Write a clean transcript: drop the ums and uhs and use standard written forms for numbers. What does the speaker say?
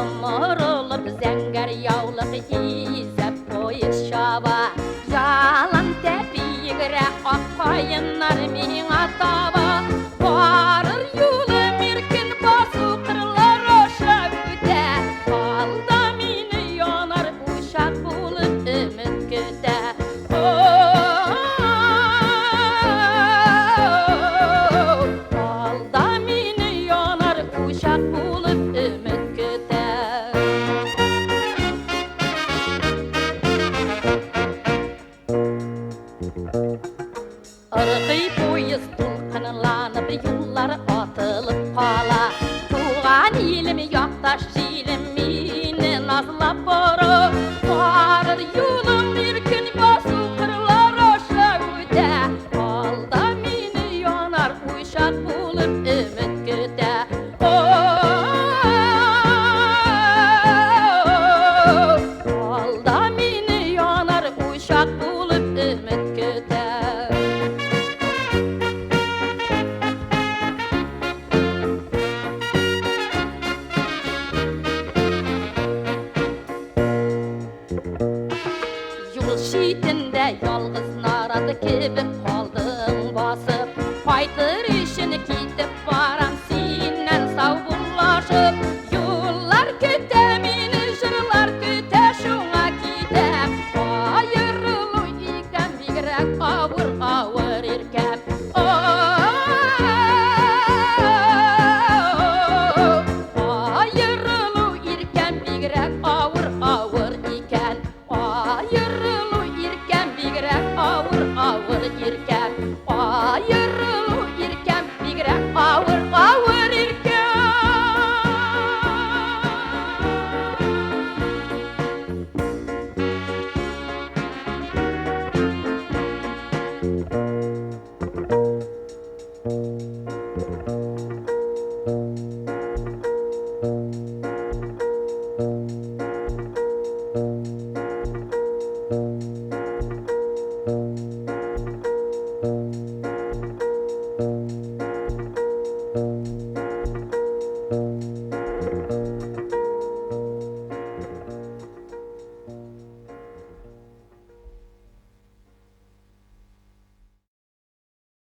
Umurulup zenger yavlık izep poyuz şaba Yalan tepigire ak koyunlar min ataba Varır yulum irkin basu kırlar oşa güde Alda mini yanar uşak bulup ümit güde Alda mini yanar uşak bulup ümit güde Irgıy poyuz tulkınlanıp yıllar atılıp hala Tuğan ilim yoktaş jilim mini nazlap boru Varır yulum bir gün basu kırlar oşa güde Alda mini yanar uşak bulup ümit güde Alda mini yanar uşak bulup ümit güde Yol şiitinde yalğız naradı kibip kaldın basıp Faytır işini kitip varan sinnen savullaşıp Yollar küte mini jırlar küte şuna kitep Ayırılı iken bigrek avır avır irken Ayırılı irken bigrek avır avır iken Ayırılı irken bigrek avır avır irken Ayırılı irken bigrek avır avır irken